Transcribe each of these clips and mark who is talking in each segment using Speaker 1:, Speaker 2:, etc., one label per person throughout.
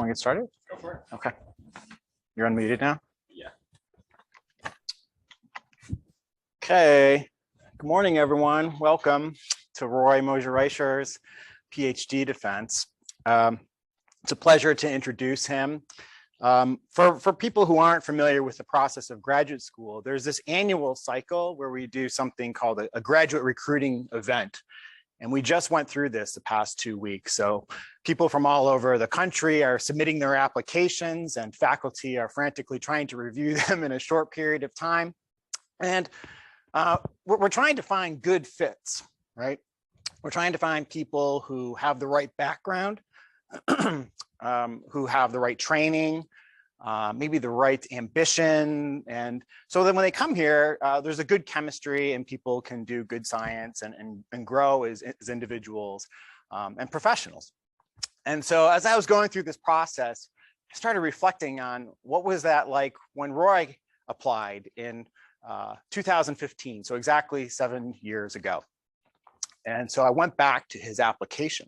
Speaker 1: Want to get started?
Speaker 2: Go for it.
Speaker 1: Okay. You're unmuted now?
Speaker 2: Yeah.
Speaker 1: Okay. Good morning, everyone. Welcome to Roy Moger-Reischer's PhD defense. It's a pleasure to introduce him. For people who aren't familiar with the process of graduate school, there's this annual cycle where we do something called a graduate recruiting event. And we just went through this the past 2 weeks. So people from all over the country are submitting their applications and faculty are frantically trying to review them in a short period of time. And we're trying to find good fits, right? We're trying to find people who have the right background, who have the right training, maybe the right ambition. And so then when they come here, there's a good chemistry and people can do good science and grow as individuals and professionals. And so as I was going through this process, I started reflecting on what was that like when Roy applied in 2015, so exactly 7 years ago. And so I went back to his application.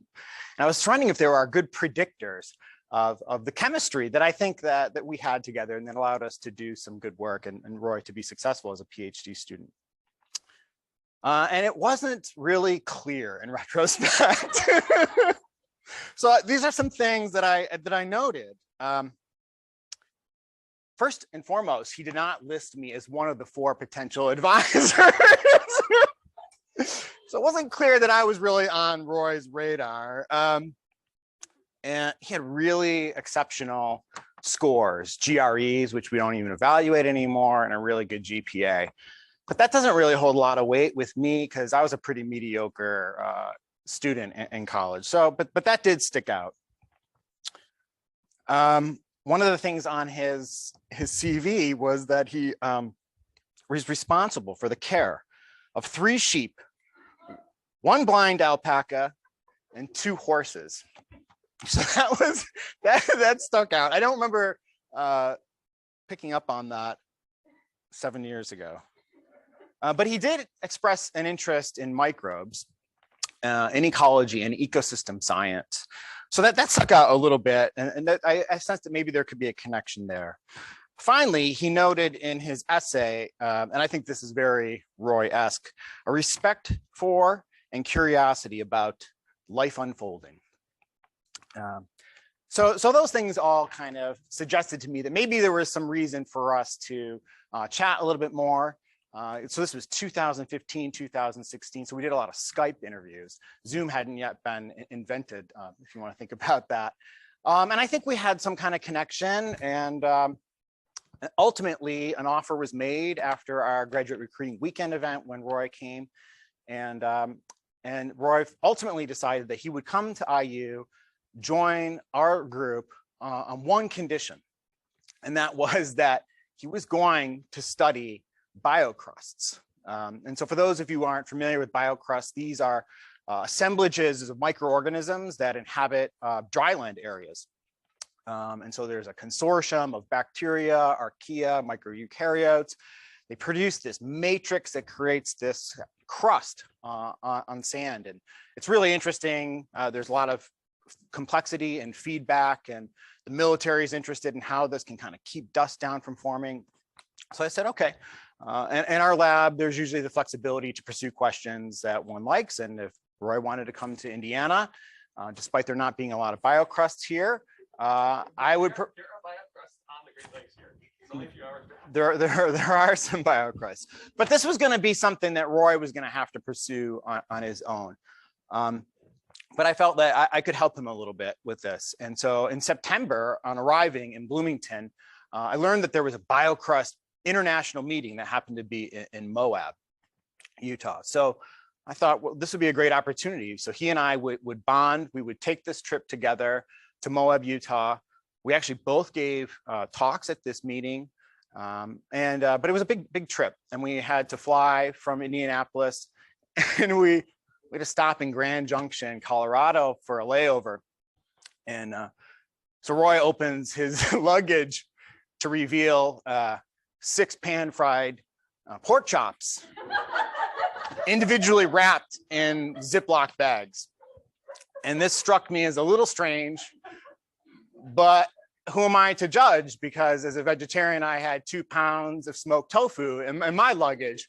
Speaker 1: And I was wondering if there are good predictors of the chemistry that I think that we had together and that allowed us to do some good work and Roy to be successful as a PhD student. And it wasn't really clear in retrospect. So these are some things that I noted. First and foremost, he did not list me as one of the 4 potential advisors. So it wasn't clear that I was really on Roy's radar. And he had really exceptional scores, GREs, which we don't even evaluate anymore, and a really good GPA. But that doesn't really hold a lot of weight with me because I was a pretty mediocre student in college. So, but that did stick out. One of the things on his CV was that he was responsible for the care of 3 sheep, 1 blind alpaca, and 2 horses. So that stuck out. I don't remember picking up on that 7 years ago. But he did express an interest in microbes, in ecology and ecosystem science. So that stuck out a little bit. And that I sensed that maybe there could be a connection there. Finally, he noted in his essay, and I think this is very Roy-esque, a respect for and curiosity about life unfolding. So those things all kind of suggested to me that maybe there was some reason for us to chat a little bit more. So this was 2015, 2016. So we did a lot of Skype interviews. Zoom hadn't yet been invented, if you want to think about that. And I think we had some kind of connection. And ultimately, an offer was made after our graduate recruiting weekend event when Roy came. And Roy ultimately decided that he would come to IU, join our group on one condition, and that was that he was going to study biocrusts. And so for those of you who aren't familiar with biocrusts, these are assemblages of microorganisms that inhabit dryland areas. And so there's a consortium of bacteria, archaea, microeukaryotes. They produce this matrix that creates this crust on sand. And it's really interesting. There's a lot of complexity and feedback, and the military is interested in how this can kind of keep dust down from forming. So I said, okay. And in our lab, there's usually the flexibility to pursue questions that one likes. And if Roy wanted to come to Indiana, despite there not being a lot of biocrusts here, I would. There are biocrusts on the Great Lakes here. It's only a few hours. There are some biocrusts, but this was going to be something that Roy was going to have to pursue on his own. But I felt that I could help him a little bit with this. And so in September, on arriving in Bloomington, I learned that there was a BioCrust international meeting that happened to be in Moab, Utah. So I thought, well, this would be a great opportunity. So he and I would bond. We would take this trip together to Moab, Utah. We actually both gave talks at this meeting. But it was a big trip. And we had to fly from Indianapolis, and we had to stop in Grand Junction, Colorado for a layover. And so Roy opens his luggage to reveal 6 pan-fried pork chops, individually wrapped in Ziploc bags. And this struck me as a little strange. but who am I to judge? Because as a vegetarian, I had 2 pounds of smoked tofu in my luggage.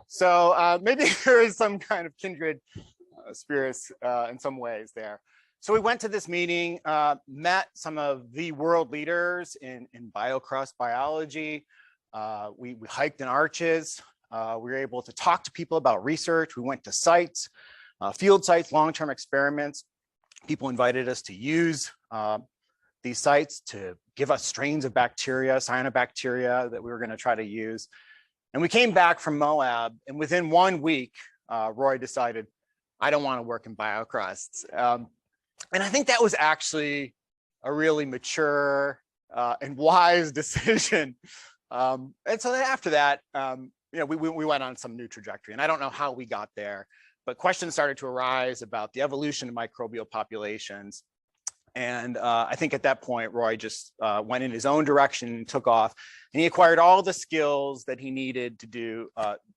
Speaker 1: So maybe there is some kind of kindred spirits in some ways there. So we went to this meeting, met some of the world leaders in biocrust biology. We hiked in arches. We were able to talk to people about research. We went to sites, field sites, long-term experiments. People invited us to use these sites to give us strains of bacteria, cyanobacteria that we were going to try to use. And we came back from Moab, and within 1 week, Roy decided, I don't want to work in biocrusts. And I think that was actually a really mature and wise decision. And so then after that, we went on some new trajectory, and I don't know how we got there, but questions started to arise about the evolution of microbial populations. And I think at that point, Roy just went in his own direction and took off, and he acquired all the skills that he needed to do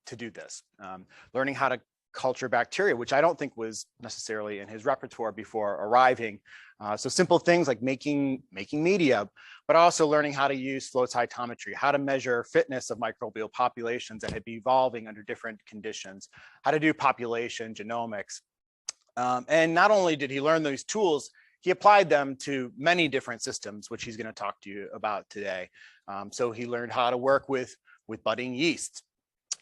Speaker 1: this, learning how to culture bacteria, which I don't think was necessarily in his repertoire before arriving. So simple things like making media, but also learning how to use flow cytometry, how to measure fitness of microbial populations that had been evolving under different conditions, how to do population genomics. And not only did he learn those tools, he applied them to many different systems, which he's going to talk to you about today. So he learned how to work with budding yeast.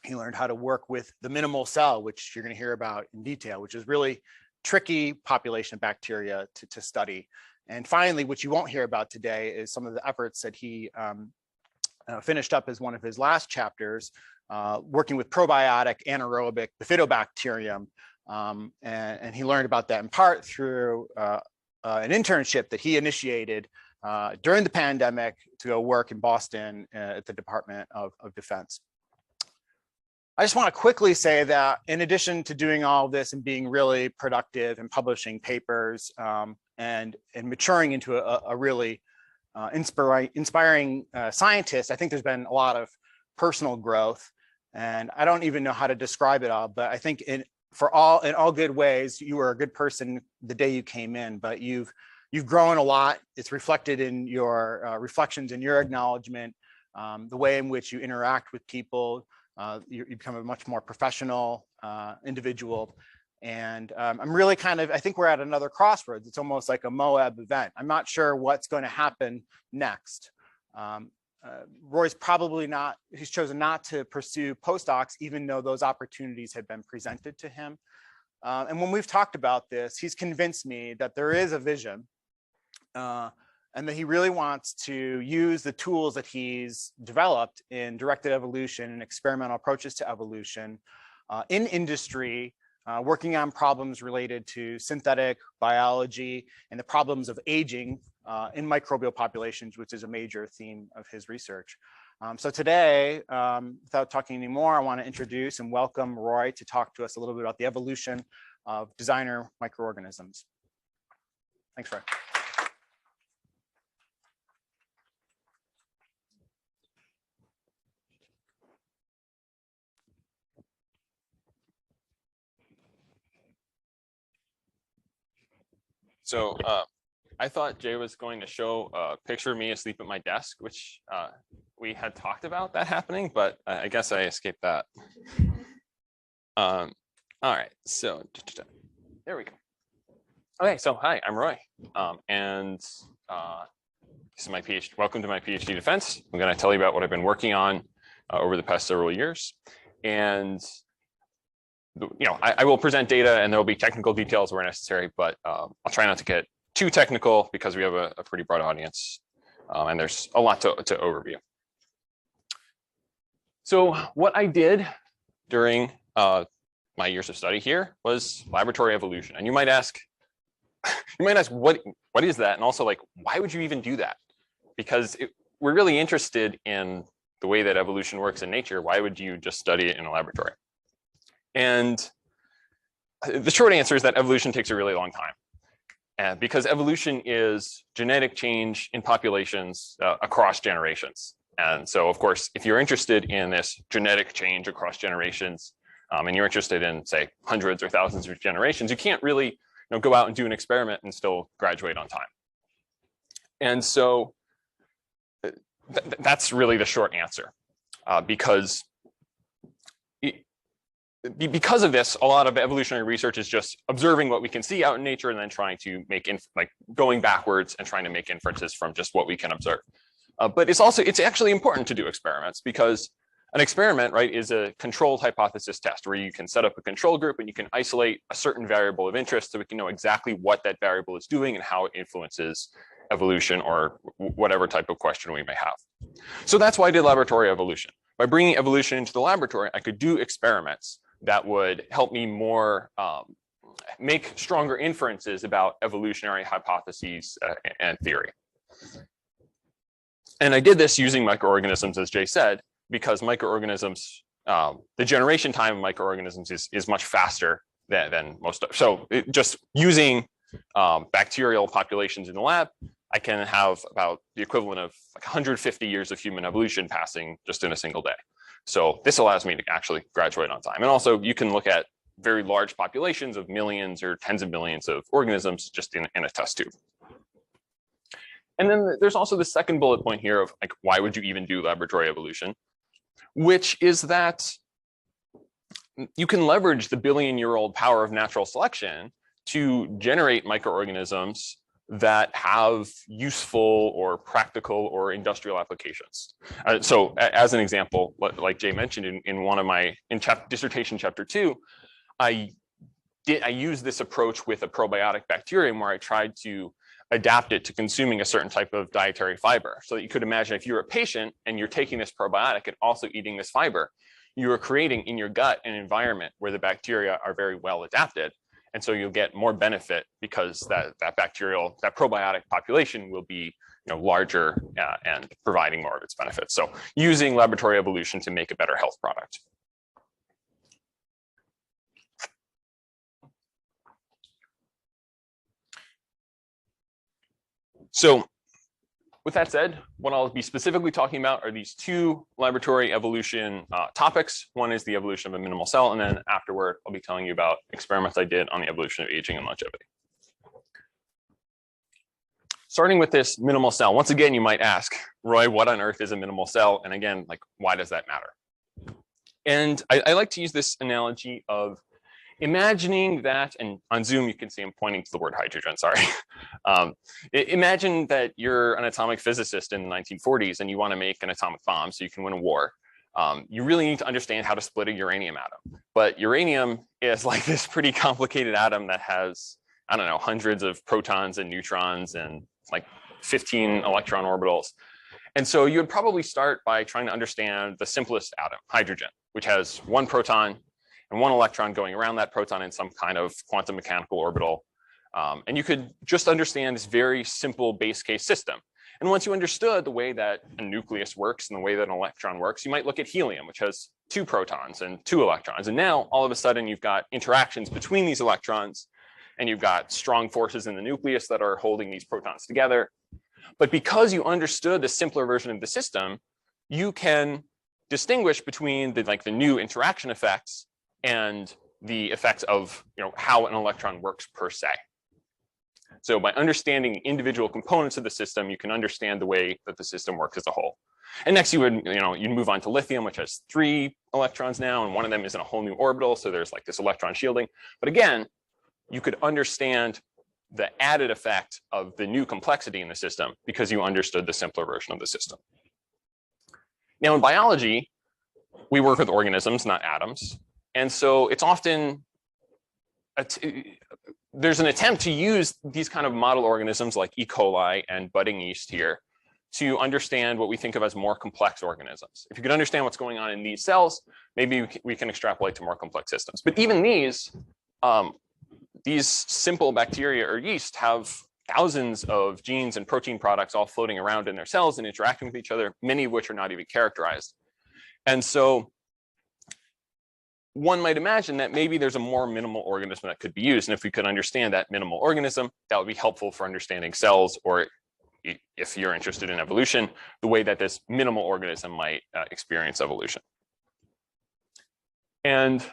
Speaker 1: He learned how to work with the minimal cell, which you're going to hear about in detail, which is really tricky population of bacteria to study. And finally, what you won't hear about today is some of the efforts that he finished up as one of his last chapters, working with probiotic anaerobic bifidobacterium. And he learned about that in part through an internship that he initiated during the pandemic to go work in Boston at the Department of Defense. I just want to quickly say that in addition to doing all of this and being really productive and publishing papers and maturing into a really inspiring scientist, I think there's been a lot of personal growth, and I don't even know how to describe it all, but I think in all good ways, you were a good person the day you came in, but you've grown a lot. It's reflected in your reflections and your acknowledgement, the way in which you interact with people. You become a much more professional individual. And I'm really I think we're at another crossroads. It's almost like a Moab event. I'm not sure what's going to happen next. Roy's he's chosen not to pursue postdocs, even though those opportunities had been presented to him. And when we've talked about this, he's convinced me that there is a vision and that he really wants to use the tools that he's developed in directed evolution and experimental approaches to evolution in industry, working on problems related to synthetic biology and the problems of aging in microbial populations, which is a major theme of his research. So today, without talking anymore, I want to introduce and welcome Roy to talk to us a little bit about the evolution of designer microorganisms. Thanks, Roy.
Speaker 2: So I thought Jay was going to show a picture of me asleep at my desk, which we had talked about that happening, but I guess I escaped that. All right, so there we go. Okay, so hi, I'm Roy, and this is my PhD. Welcome to my PhD defense. I'm going to tell you about what I've been working on over the past several years, and I will present data and there will be technical details where necessary, but I'll try not to get too technical because we have a pretty broad audience and there's a lot to overview. So what I did during my years of study here was laboratory evolution. And you might ask, what is that? And also, like, why would you even do that? Because we're really interested in the way that evolution works in nature. Why would you just study it in a laboratory? And the short answer is that evolution takes a really long time. And because evolution is genetic change in populations across generations. And so, of course, if you're interested in this genetic change across generations, and you're interested in, say, hundreds or thousands of generations, you can't really go out and do an experiment and still graduate on time. And so that's really the short answer, because of this, a lot of evolutionary research is just observing what we can see out in nature and then trying to make going backwards and trying to make inferences from just what we can observe. But it's actually important to do experiments, because an experiment, right, is a controlled hypothesis test where you can set up a control group and you can isolate a certain variable of interest so we can know exactly what that variable is doing and how it influences evolution or whatever type of question we may have. So that's why I did laboratory evolution. By bringing evolution into the laboratory, I could do experiments that would help me more make stronger inferences about evolutionary hypotheses and theory. And I did this using microorganisms, as Jay said, because microorganisms, the generation time of microorganisms is much faster than most. So just using bacterial populations in the lab, I can have about the equivalent of like 150 years of human evolution passing just in a single day. So this allows me to actually graduate on time. And also you can look at very large populations of millions or tens of millions of organisms just in a test tube. And then there's also the second bullet point here of like, why would you even do laboratory evolution? Which is that you can leverage the billion-year-old power of natural selection to generate microorganisms that have useful or practical or industrial applications. So as an example, like Jay mentioned in one of my dissertation chapter 2, I used this approach with a probiotic bacterium where I tried to adapt it to consuming a certain type of dietary fiber. So that you could imagine if you're a patient and you're taking this probiotic and also eating this fiber, you are creating in your gut an environment where the bacteria are very well adapted. And so you'll get more benefit because that probiotic population will be larger and providing more of its benefits. So using laboratory evolution to make a better health product. So with that said, what I'll be specifically talking about are these two laboratory evolution topics. One is the evolution of a minimal cell, and then afterward, I'll be telling you about experiments I did on the evolution of aging and longevity. Starting with this minimal cell, once again, you might ask, Roy, what on earth is a minimal cell? And again, like, why does that matter? And I like to use this analogy of imagining that, and on Zoom, you can see I'm pointing to the word hydrogen, sorry. Imagine that you're an atomic physicist in the 1940s and you want to make an atomic bomb so you can win a war. You really need to understand how to split a uranium atom. But uranium is like this pretty complicated atom that has, I don't know, hundreds of protons and neutrons and like 15 electron orbitals. And so you would probably start by trying to understand the simplest atom, hydrogen, which has one proton and one electron going around that proton in some kind of quantum mechanical orbital. And you could just understand this very simple base case system. And once you understood the way that a nucleus works and the way that an electron works, you might look at helium, which has 2 protons and 2 electrons. And now all of a sudden you've got interactions between these electrons and you've got strong forces in the nucleus that are holding these protons together. But because you understood the simpler version of the system, you can distinguish between the new interaction effects and the effects of how an electron works per se. So by understanding individual components of the system, you can understand the way that the system works as a whole. And next you would you'd move on to lithium, which has 3 electrons now, and one of them is in a whole new orbital. So there's like this electron shielding. But again, you could understand the added effect of the new complexity in the system because you understood the simpler version of the system. Now in biology, we work with organisms, not atoms. And so it's often, there's an attempt to use these kind of model organisms like E. coli and budding yeast here to understand what we think of as more complex organisms. If you could understand what's going on in these cells, maybe we can extrapolate to more complex systems. But even these simple bacteria or yeast have thousands of genes and protein products all floating around in their cells and interacting with each other, many of which are not even characterized. And so one might imagine that maybe there's a more minimal organism that could be used. And if we could understand that minimal organism, that would be helpful for understanding cells, or if you're interested in evolution, the way that this minimal organism might experience evolution. And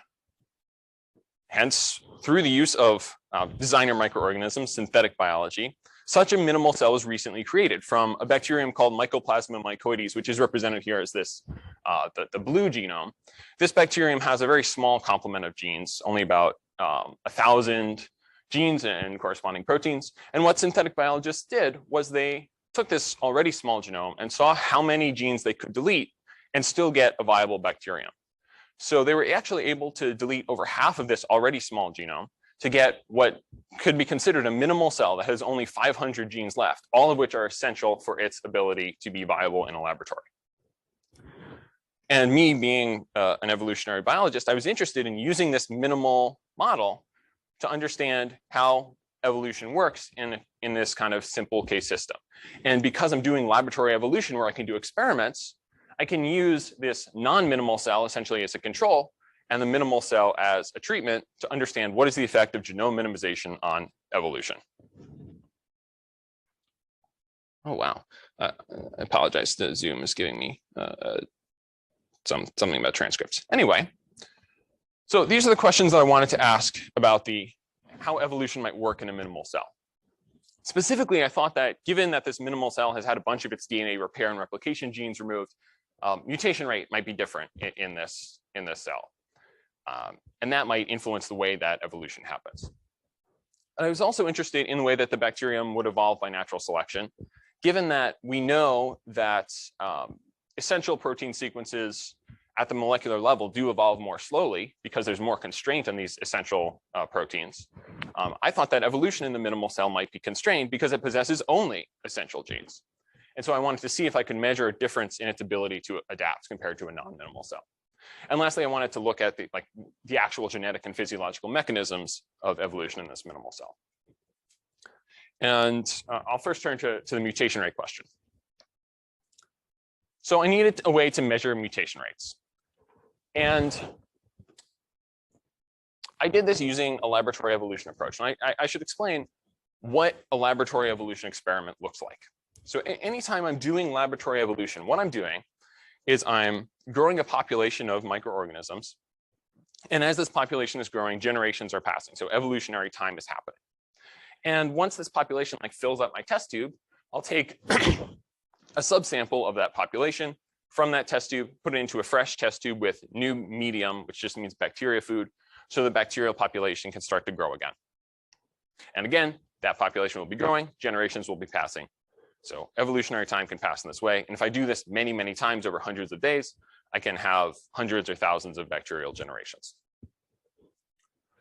Speaker 2: hence, through the use of designer microorganisms, synthetic biology, such a minimal cell was recently created from a bacterium called Mycoplasma mycoides, which is represented here as this, the blue genome. This bacterium has a very small complement of genes, only about 1,000 genes and corresponding proteins. And what synthetic biologists did was they took this already small genome and saw how many genes they could delete and still get a viable bacterium. So they were actually able to delete over half of this already small genome to get what could be considered a minimal cell that has only 500 genes left, all of which are essential for its ability to be viable in a laboratory. And me being an evolutionary biologist, I was interested in using this minimal model to understand how evolution works in this kind of simple case system. And because I'm doing laboratory evolution where I can do experiments, I can use this non-minimal cell essentially as a control and the minimal cell as a treatment to understand what is the effect of genome minimization on evolution. Oh, wow. I apologize. The Zoom is giving me something about transcripts. Anyway, so these are the questions that I wanted to ask about how evolution might work in a minimal cell. Specifically, I thought that given that this minimal cell has had a bunch of its DNA repair and replication genes removed, mutation rate might be different in this cell. And that might influence the way that evolution happens. And I was also interested in the way that the bacterium would evolve by natural selection, given that we know that essential protein sequences at the molecular level do evolve more slowly because there's more constraint on these essential proteins. I thought that evolution in the minimal cell might be constrained because it possesses only essential genes. And so I wanted to see if I could measure a difference in its ability to adapt compared to a non-minimal cell. And lastly, I wanted to look at the actual genetic and physiological mechanisms of evolution in this minimal cell. And I'll first turn to the mutation rate question. So I needed a way to measure mutation rates. And I did this using a laboratory evolution approach. And I should explain what a laboratory evolution experiment looks like. So anytime I'm doing laboratory evolution, what I'm doing is I'm growing a population of microorganisms. And as this population is growing, generations are passing. So evolutionary time is happening. And once this population fills up my test tube, I'll take a subsample of that population from that test tube, put it into a fresh test tube with new medium, which just means bacteria food, so the bacterial population can start to grow again. And again, that population will be growing, generations will be passing. So evolutionary time can pass in this way. And if I do this many, many times over hundreds of days, I can have hundreds or thousands of bacterial generations.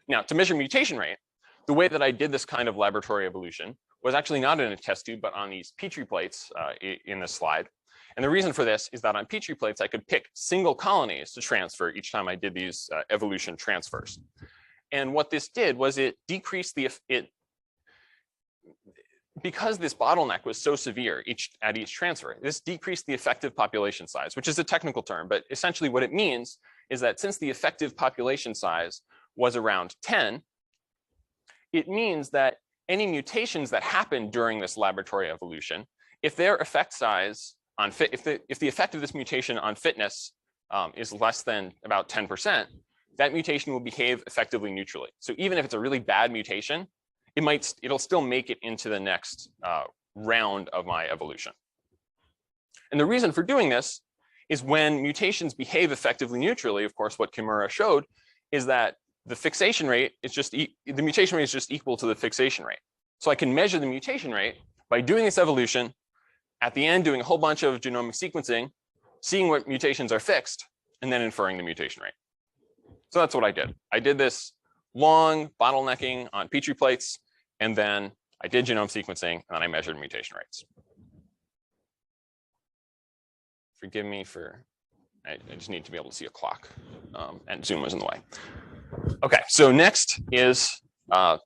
Speaker 2: Now, to measure mutation rate, the way that I did this kind of laboratory evolution was actually not in a test tube, but on these Petri plates in this slide. And the reason for this is that on Petri plates, I could pick single colonies to transfer each time I did these evolution transfers. And what this did was it decreased because this bottleneck was so severe at each transfer, this decreased the effective population size, which is a technical term, but essentially what it means is that since the effective population size was around 10, it means that any mutations that happen during this laboratory evolution, if their effect size on if the effect of this mutation on fitness is less than about 10%, that mutation will behave effectively neutrally. So even if it's a really bad mutation, it'll still make it into the next round of my evolution. And the reason for doing this is when mutations behave effectively neutrally, of course, what Kimura showed is that the fixation rate is the mutation rate is just equal to the fixation rate. So I can measure the mutation rate by doing this evolution, at the end doing a whole bunch of genomic sequencing, seeing what mutations are fixed, and then inferring the mutation rate. So that's what I did. I did this long bottlenecking on Petri plates, and then I did genome sequencing, and then I measured mutation rates. Forgive me for, I just need to be able to see a clock, and Zoom was in the way. Okay, so next is the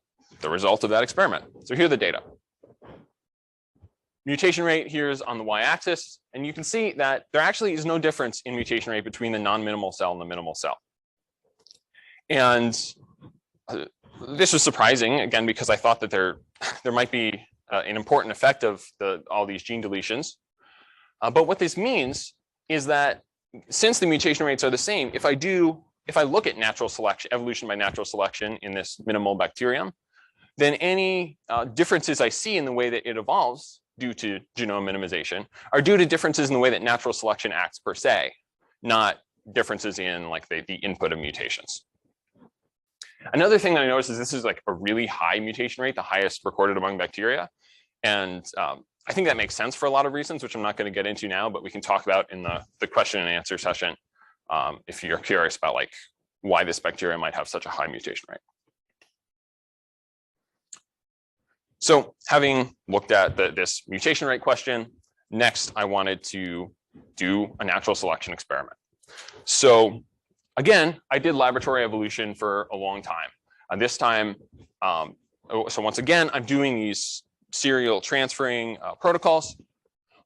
Speaker 2: result of that experiment. So here are the data. Mutation rate here is on the y-axis, and you can see that there actually is no difference in mutation rate between the non-minimal cell and the minimal cell. And this was surprising, again, because I thought that there might be an important effect of all these gene deletions. But what this means is that since the mutation rates are the same, if I do if I look at natural selection, evolution by natural selection in this minimal bacterium, then any differences I see in the way that it evolves due to genome minimization are due to differences in the way that natural selection acts per se, not differences in like the input of mutations. Another thing that I noticed is this is like a really high mutation rate, the highest recorded among bacteria. And I think that makes sense for a lot of reasons, which I'm not going to get into now, but we can talk about in the question and answer session if you're curious about like why this bacteria might have such a high mutation rate. So having looked at this mutation rate question, next I wanted to do a natural selection experiment. So again, I did laboratory evolution for a long time. This time, so once again, I'm doing these serial transferring protocols,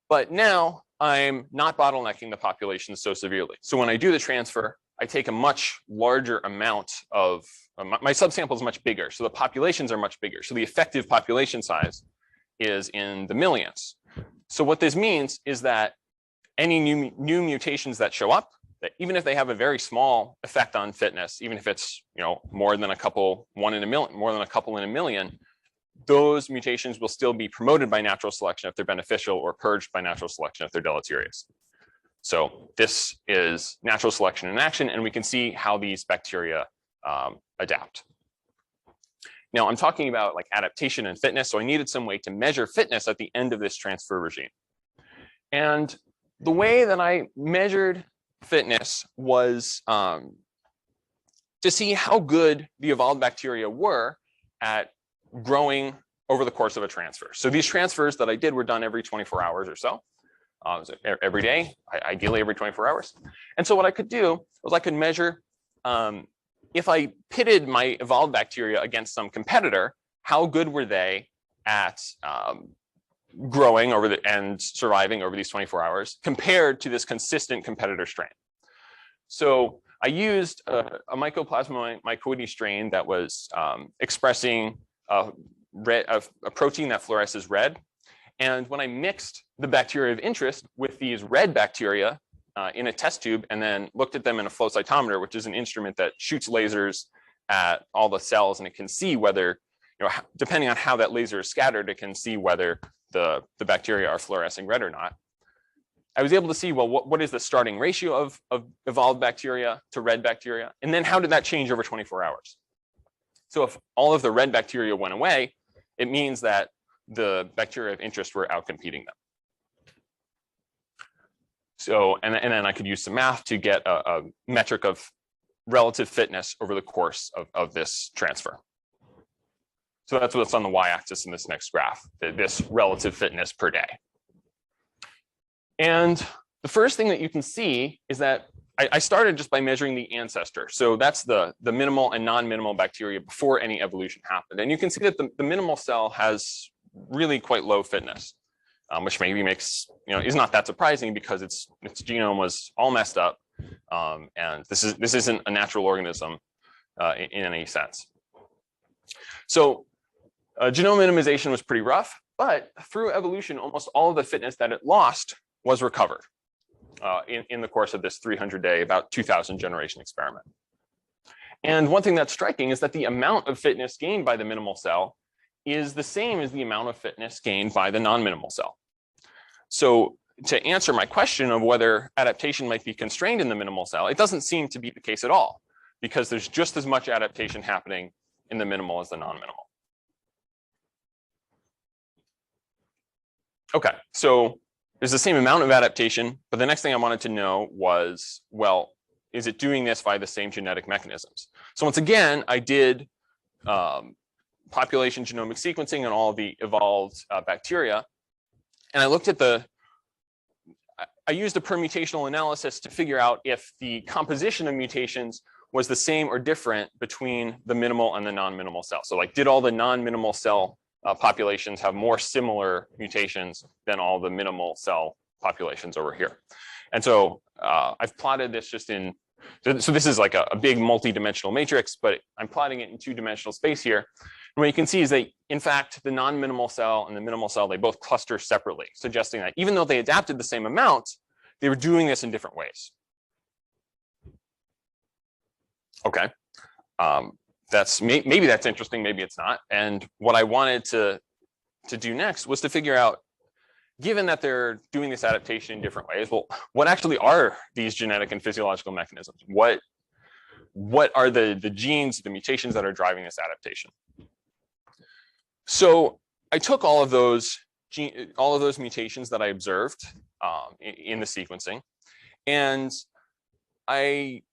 Speaker 2: but now I'm not bottlenecking the population so severely. So when I do the transfer, I take a much larger amount of, my subsample is much bigger, so the populations are much bigger. So the effective population size is in the millions. So what this means is that any new mutations that show up, that even if they have a very small effect on fitness, even if it's more than a couple, one in a million, more than a couple in a million, those mutations will still be promoted by natural selection if they're beneficial, or purged by natural selection if they're deleterious. So this is natural selection in action, and we can see how these bacteria adapt. Now I'm talking about like adaptation and fitness, so I needed some way to measure fitness at the end of this transfer regime. And the way that I measured fitness was to see how good the evolved bacteria were at growing over the course of a transfer. So these transfers that I did were done every 24 hours or so. So every day, ideally every 24 hours. And so what I could do was I could measure, if I pitted my evolved bacteria against some competitor, how good were they at growing over and surviving over these 24 hours compared to this consistent competitor strain. So I used a Mycoplasma mycoides strain that was expressing a protein that fluoresces red. And when I mixed the bacteria of interest with these red bacteria in a test tube and then looked at them in a flow cytometer, which is an instrument that shoots lasers at all the cells, and it can see whether, depending on how that laser is scattered, it can see whether the bacteria are fluorescing red or not. I was able to see, well, what is the starting ratio of evolved bacteria to red bacteria? And then how did that change over 24 hours? So if all of the red bacteria went away, it means that the bacteria of interest were outcompeting them. So, and then I could use some math to get a metric of relative fitness over the course of this transfer. So that's what's on the y-axis in this next graph, this relative fitness per day. And the first thing that you can see is that I started just by measuring the ancestor. So that's the minimal and non-minimal bacteria before any evolution happened. And you can see that the minimal cell has really quite low fitness, which maybe makes, is not that surprising because its genome was all messed up. And this isn't a natural organism in any sense. So genome minimization was pretty rough, but through evolution, almost all of the fitness that it lost was recovered in the course of this 300-day, about 2,000 generation experiment. And one thing that's striking is that the amount of fitness gained by the minimal cell is the same as the amount of fitness gained by the non-minimal cell. So to answer my question of whether adaptation might be constrained in the minimal cell, it doesn't seem to be the case at all, because there's just as much adaptation happening in the minimal as the non-minimal. Okay, so there's the same amount of adaptation, but the next thing I wanted to know was, well, is it doing this via the same genetic mechanisms? So once again, I did population genomic sequencing on all of the evolved bacteria. And I looked at I used a permutational analysis to figure out if the composition of mutations was the same or different between the minimal and the non-minimal cell. So like, did all the non-minimal cell populations have more similar mutations than all the minimal cell populations over here? And so I've plotted this just in, so this is like a big multi-dimensional matrix, but I'm plotting it in two-dimensional space here. And what you can see is that, in fact, the non-minimal cell and the minimal cell, they both cluster separately, suggesting that even though they adapted the same amount, they were doing this in different ways. Okay, maybe that's interesting, maybe it's not. And what I wanted to do next was to figure out, given that they're doing this adaptation in different ways, well, what actually are these genetic and physiological mechanisms? What are the genes, the mutations that are driving this adaptation? So I took all of those mutations that I observed in the sequencing, and I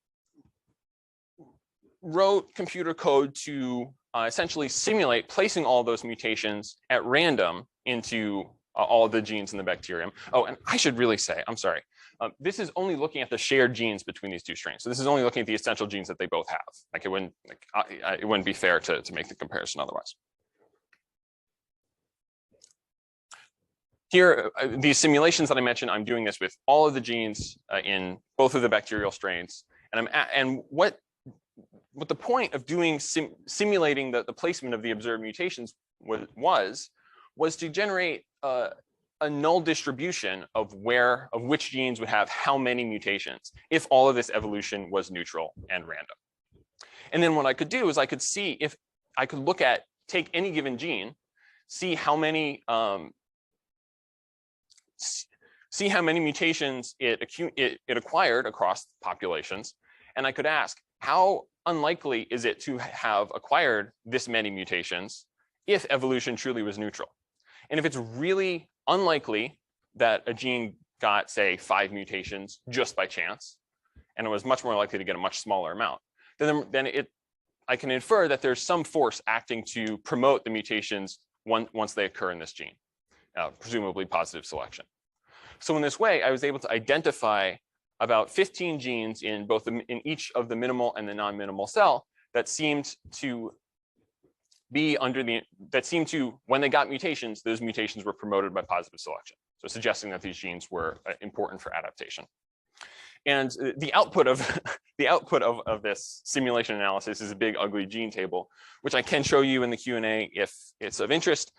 Speaker 2: wrote computer code to essentially simulate placing all of those mutations at random into all of the genes in the bacterium. Oh, and I should really say, I'm sorry, this is only looking at the shared genes between these two strains. So this is only looking at the essential genes that they both have. Like it wouldn't be fair to make the comparison otherwise. Here, these simulations that I mentioned, I'm doing this with all of the genes in both of the bacterial strains. And what the point of doing simulating the placement of the observed mutations was to generate a null distribution of which genes would have how many mutations if all of this evolution was neutral and random. And then what I could do is I could see if I could take any given gene, see how many mutations it acquired across populations, and I could ask, how unlikely is it to have acquired this many mutations if evolution truly was neutral? And if it's really unlikely that a gene got, say, 5 mutations just by chance, and it was much more likely to get a much smaller amount, then I can infer that there's some force acting to promote the mutations once they occur in this gene, presumably positive selection. So in this way, I was able to identify about 15 genes in each of the minimal and the non-minimal cell that seemed to when they got mutations, those mutations were promoted by positive selection. So suggesting that these genes were important for adaptation. And the output of this simulation analysis is a big ugly gene table, which I can show you in the Q&A if it's of interest.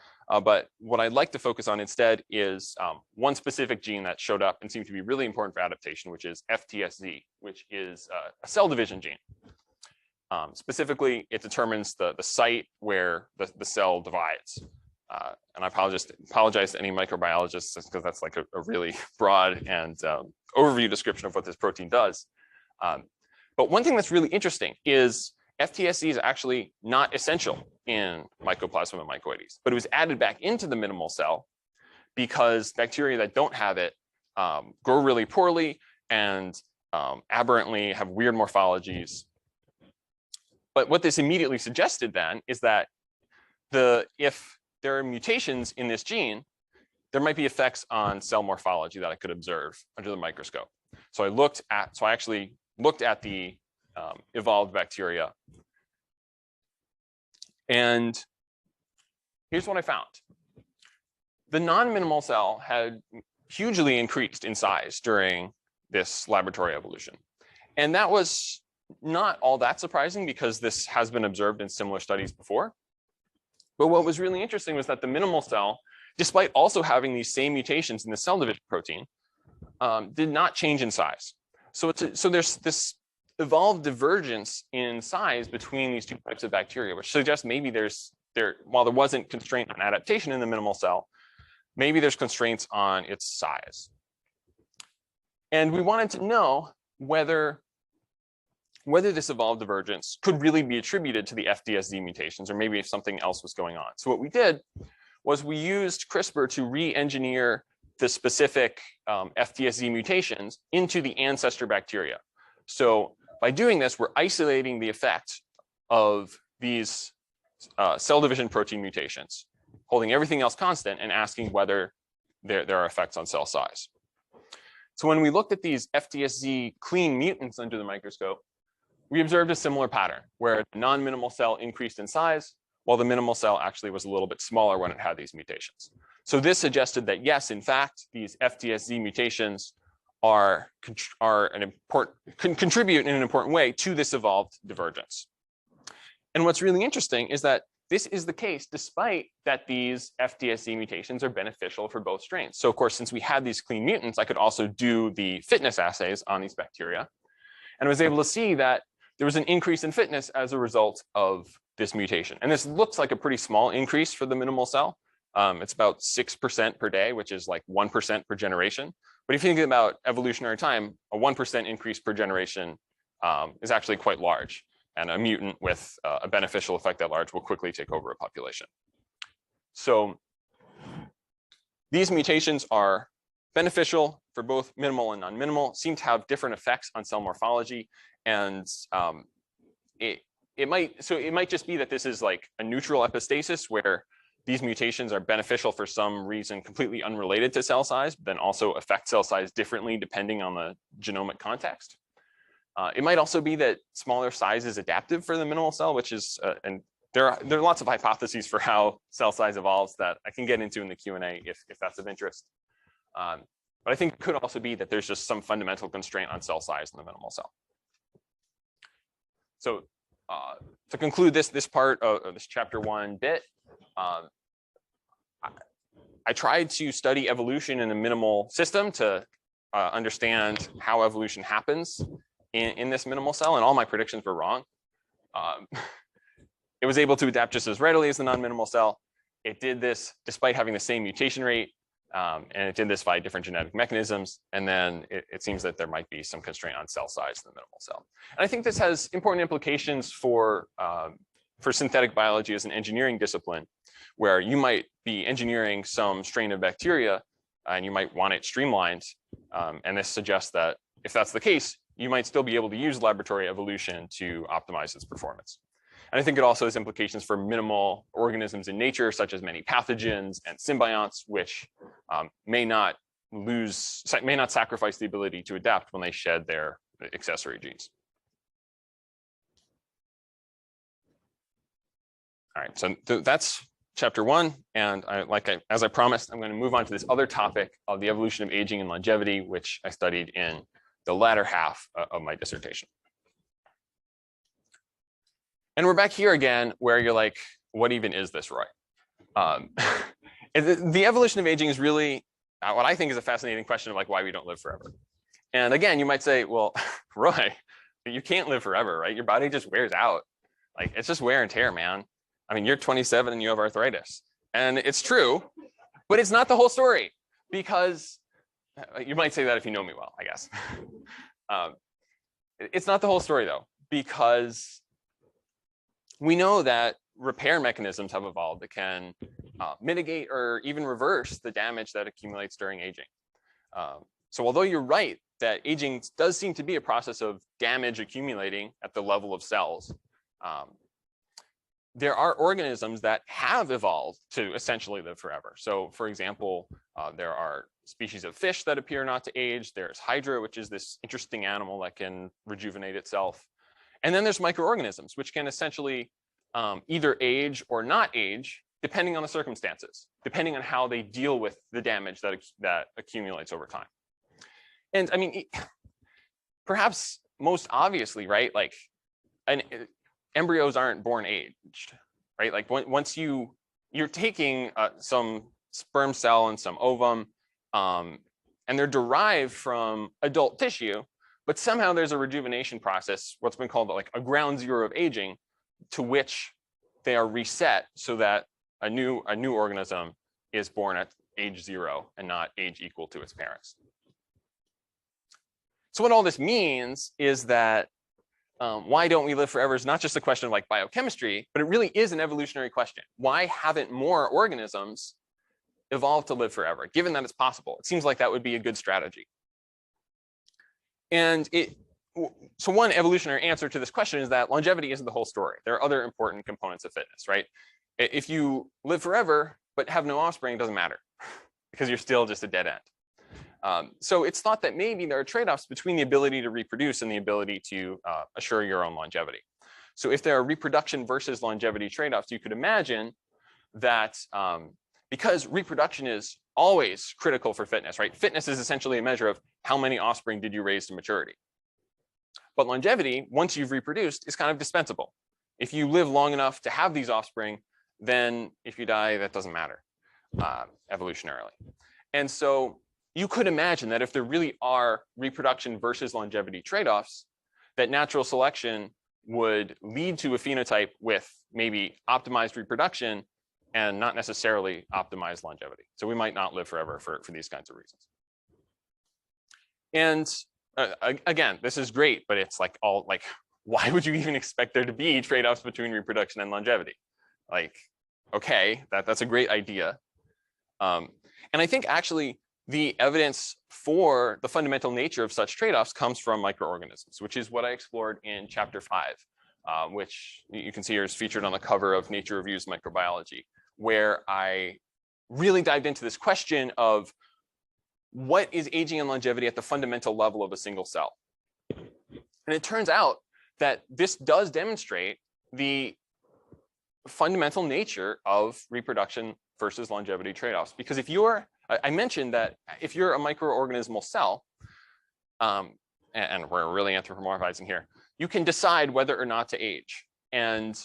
Speaker 2: But what I'd like to focus on instead is one specific gene that showed up and seemed to be really important for adaptation, which is FTSZ, which is a cell division gene. Specifically, it determines the site where the cell divides. And I apologize to any microbiologists because that's like a really broad and overview description of what this protein does. But one thing that's really interesting is FTSZ is actually not essential in Mycoplasma and Mycoides, but it was added back into the minimal cell because bacteria that don't have it grow really poorly and aberrantly have weird morphologies. But what this immediately suggested then is that if there are mutations in this gene, there might be effects on cell morphology that I could observe under the microscope. So I actually looked at the evolved bacteria. And here's what I found. The non-minimal cell had hugely increased in size during this laboratory evolution. And that was not all that surprising because this has been observed in similar studies before. But what was really interesting was that the minimal cell, despite also having these same mutations in the cell division protein, did not change in size. So there's this evolved divergence in size between these two types of bacteria, which suggests maybe while there wasn't constraint on adaptation in the minimal cell, maybe there's constraints on its size. And we wanted to know whether this evolved divergence could really be attributed to the FTSZ mutations, or maybe if something else was going on. So what we did was we used CRISPR to re-engineer the specific FTSZ mutations into the ancestor bacteria. So by doing this, we're isolating the effect of these cell division protein mutations, holding everything else constant and asking whether there are effects on cell size. So when we looked at these FTSZ clean mutants under the microscope, we observed a similar pattern where the non-minimal cell increased in size, while the minimal cell actually was a little bit smaller when it had these mutations. So this suggested that yes, in fact, these FTSZ mutations contribute in an important way to this evolved divergence. And what's really interesting is that this is the case despite that these FTSZ mutations are beneficial for both strains. So of course, since we had these clean mutants, I could also do the fitness assays on these bacteria. And I was able to see that there was an increase in fitness as a result of this mutation. And this looks like a pretty small increase for the minimal cell. It's about 6% per day, which is like 1% per generation. But if you think about evolutionary time, a 1% increase per generation is actually quite large. And a mutant with a beneficial effect that large will quickly take over a population. So these mutations are beneficial for both minimal and non-minimal, seem to have different effects on cell morphology. And it might just be that this is like a neutral epistasis where these mutations are beneficial for some reason completely unrelated to cell size, but then also affect cell size differently depending on the genomic context. It might also be that smaller size is adaptive for the minimal cell, which is, and there are lots of hypotheses for how cell size evolves that I can get into in the Q&A if that's of interest. But I think it could also be that there's just some fundamental constraint on cell size in the minimal cell. So to conclude this part of this chapter 1 bit, I tried to study evolution in a minimal system to understand how evolution happens in this minimal cell, and all my predictions were wrong. It was able to adapt just as readily as the non-minimal cell. It did this despite having the same mutation rate, and it did this via different genetic mechanisms. And then it seems that there might be some constraint on cell size in the minimal cell. And I think this has important implications for synthetic biology as an engineering discipline, where you might be engineering some strain of bacteria and you might want it streamlined. And this suggests that if that's the case, you might still be able to use laboratory evolution to optimize its performance. And I think it also has implications for minimal organisms in nature, such as many pathogens and symbionts, which may not sacrifice the ability to adapt when they shed their accessory genes. All right, so that's chapter 1. And as I promised, I'm going to move on to this other topic of the evolution of aging and longevity, which I studied in the latter half of my dissertation. And we're back here again, where you're like, what even is this, Roy? The evolution of aging is really what I think is a fascinating question of like why we don't live forever. And again, you might say, well, Roy, you can't live forever, right? Your body just wears out. Like, it's just wear and tear, man. I mean, you're 27 and you have arthritis. And it's true, but it's not the whole story, because you might say that if you know me well, I guess. It's not the whole story, though, because we know that repair mechanisms have evolved that can mitigate or even reverse the damage that accumulates during aging. So although you're right that aging does seem to be a process of damage accumulating at the level of cells, there are organisms that have evolved to essentially live forever. So for example, there are species of fish that appear not to age. There's Hydra, which is this interesting animal that can rejuvenate itself. And then there's microorganisms, which can essentially either age or not age, depending on the circumstances, depending on how they deal with the damage that accumulates over time. And I mean, perhaps most obviously, right? Like, embryos aren't born aged, right? Like once you're taking some sperm cell and some ovum, and they're derived from adult tissue, but somehow there's a rejuvenation process, what's been called like a ground zero of aging, to which they are reset so that a new organism is born at age 0 and not age equal to its parents. So what all this means is that why don't we live forever is not just a question of like biochemistry, but it really is an evolutionary question. Why haven't more organisms evolved to live forever, given that it's possible? It seems like that would be a good strategy. And so one evolutionary answer to this question is that longevity isn't the whole story. There are other important components of fitness, right? If you live forever but have no offspring, it doesn't matter, because you're still just a dead end. So it's thought that maybe there are trade-offs between the ability to reproduce and the ability to assure your own longevity. So if there are reproduction versus longevity trade-offs, you could imagine that because reproduction is always critical for fitness, right? Fitness is essentially a measure of how many offspring did you raise to maturity. But longevity, once you've reproduced, is kind of dispensable. If you live long enough to have these offspring, then if you die, that doesn't matter evolutionarily. And so you could imagine that if there really are reproduction versus longevity trade-offs, that natural selection would lead to a phenotype with maybe optimized reproduction and not necessarily optimized longevity. So we might not live forever for these kinds of reasons. And again, this is great, but it's like why would you even expect there to be trade-offs between reproduction and longevity? Like, okay, that's a great idea. And I think actually the evidence for the fundamental nature of such trade-offs comes from microorganisms, which is what I explored in chapter 5, which you can see here is featured on the cover of Nature Reviews Microbiology, where I really dived into this question of what is aging and longevity at the fundamental level of a single cell. And it turns out that this does demonstrate the fundamental nature of reproduction versus longevity trade-offs. Because if you're, I mentioned that if you're a microorganismal cell, and we're really anthropomorphizing here, you can decide whether or not to age. And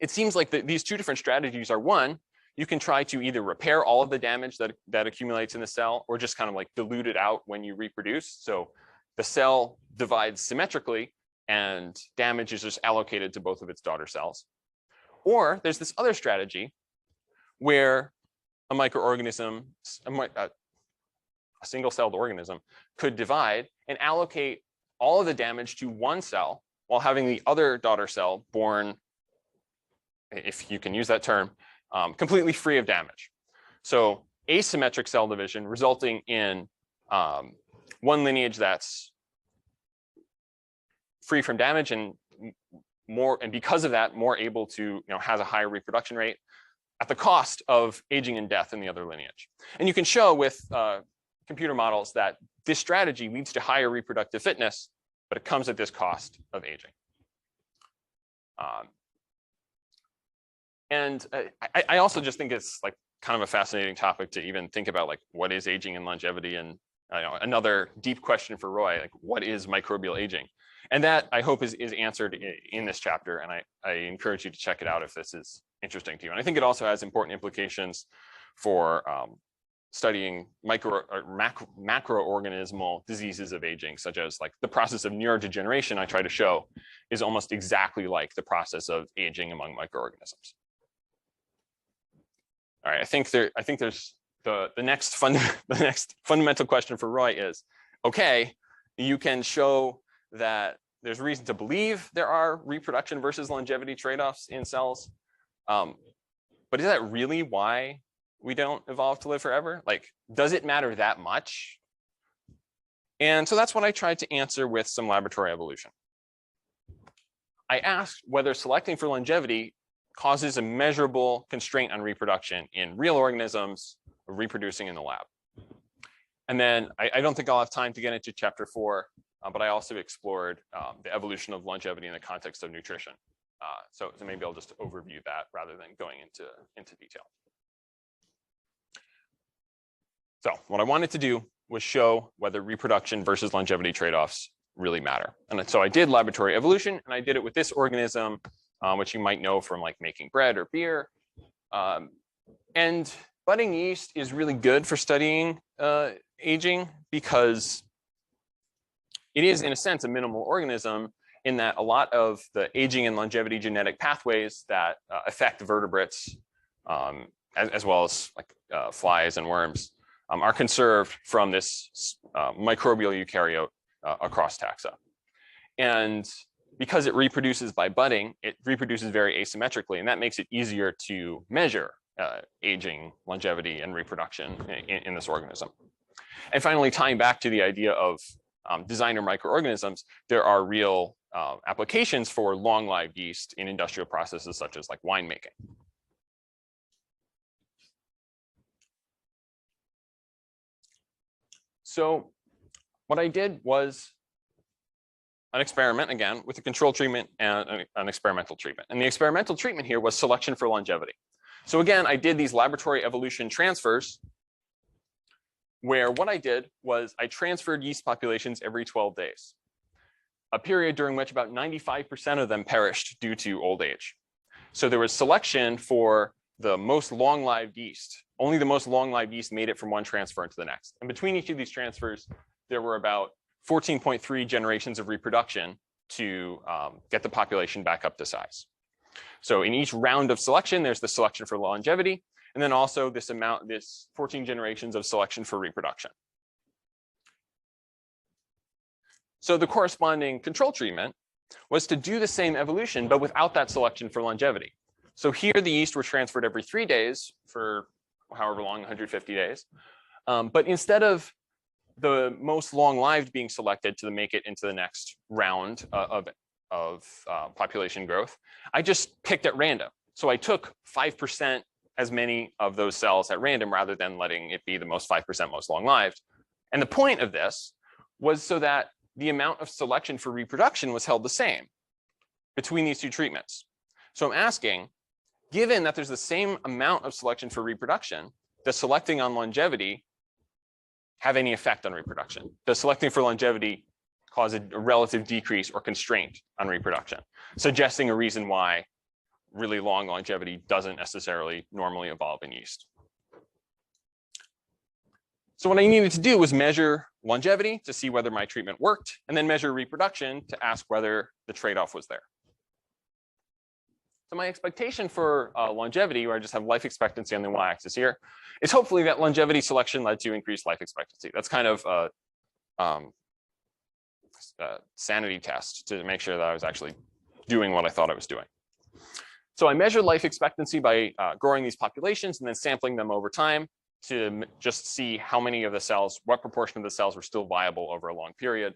Speaker 2: it seems like these two different strategies are: one, you can try to either repair all of the damage that accumulates in the cell, or just kind of like dilute it out when you reproduce. So the cell divides symmetrically and damage is just allocated to both of its daughter cells. Or there's this other strategy where a microorganism, a single-celled organism, could divide and allocate all of the damage to one cell while having the other daughter cell born, if you can use that term, completely free of damage. So asymmetric cell division resulting in one lineage that's free from damage and because of that, more able to, has a higher reproduction rate at the cost of aging and death in the other lineage. And you can show with computer models that this strategy leads to higher reproductive fitness, but it comes at this cost of aging. And I also just think it's like kind of a fascinating topic to even think about, like, what is aging and longevity? And another deep question for Roy, like, what is microbial aging? And that, I hope, is answered in this chapter. And I encourage you to check it out if this is interesting to you. And I think it also has important implications for studying macroorganismal diseases of aging, such as like the process of neurodegeneration I try to show is almost exactly like the process of aging among microorganisms. All right, I think there's the next fundamental question for Roy is, okay, you can show that there's reason to believe there are reproduction versus longevity trade-offs in cells, but is that really why we don't evolve to live forever? Like, does it matter that much? And so that's what I tried to answer with some laboratory evolution. I asked whether selecting for longevity causes a measurable constraint on reproduction in real organisms reproducing in the lab. And then I don't think I'll have time to get into chapter 4, but I also explored the evolution of longevity in the context of nutrition. So maybe I'll just overview that rather than going into detail. So what I wanted to do was show whether reproduction versus longevity trade-offs really matter. And so I did laboratory evolution, and I did it with this organism, which you might know from like making bread or beer. And budding yeast is really good for studying aging because it is, in a sense, a minimal organism in that a lot of the aging and longevity genetic pathways that affect vertebrates, as well as like flies and worms, are conserved from this microbial eukaryote across taxa. And because it reproduces by budding, it reproduces very asymmetrically, and that makes it easier to measure aging, longevity, and reproduction in this organism. And finally, tying back to the idea of designer microorganisms, there are real applications for long-lived yeast in industrial processes such as like winemaking. So what I did was an experiment, again, with a control treatment and an experimental treatment. And the experimental treatment here was selection for longevity. So again, I did these laboratory evolution transfers where what I did was I transferred yeast populations every 12 days, a period during which about 95% of them perished due to old age. So there was selection for the most long-lived yeast. Only the most long-lived yeast made it from one transfer into the next. And between each of these transfers, there were about 14.3 generations of reproduction to get the population back up to size. So in each round of selection, there's the selection for longevity, and then also this 14 generations of selection for reproduction. So the corresponding control treatment was to do the same evolution, but without that selection for longevity. So here the yeast were transferred every 3 days for however long, 150 days. But instead of the most long-lived being selected to make it into the next round of population growth, I just picked at random. So I took 5% as many of those cells at random rather than letting it be the most 5% most long-lived. And the point of this was so that the amount of selection for reproduction was held the same between these two treatments. So I'm asking, given that there's the same amount of selection for reproduction, does selecting on longevity have any effect on reproduction? Does selecting for longevity cause a relative decrease or constraint on reproduction, suggesting a reason why really long longevity doesn't necessarily normally evolve in yeast? So what I needed to do was measure longevity to see whether my treatment worked, and then measure reproduction to ask whether the trade-off was there. So my expectation for longevity, where I just have life expectancy on the y-axis here, is hopefully that longevity selection led to increased life expectancy. That's kind of a sanity test to make sure that I was actually doing what I thought I was doing. So I measured life expectancy by growing these populations and then sampling them over time to just see how many of the cells, what proportion of the cells were still viable over a long period,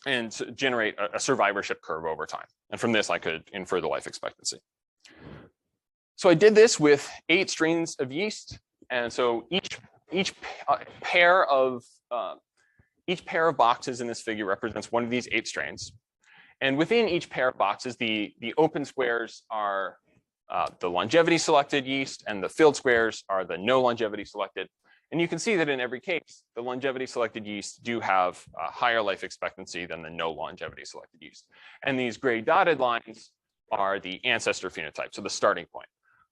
Speaker 2: and to generate a survivorship curve over time. And from this, I could infer the life expectancy. So I did this with 8 strains of yeast. And so each pair of boxes in this figure represents one of these 8 strains. And within each pair of boxes, the open squares are the longevity selected yeast, and the filled squares are the no longevity selected. And you can see that in every case, the longevity selected yeast do have a higher life expectancy than the no longevity selected yeast. And these gray dotted lines are the ancestor phenotype, so the starting point.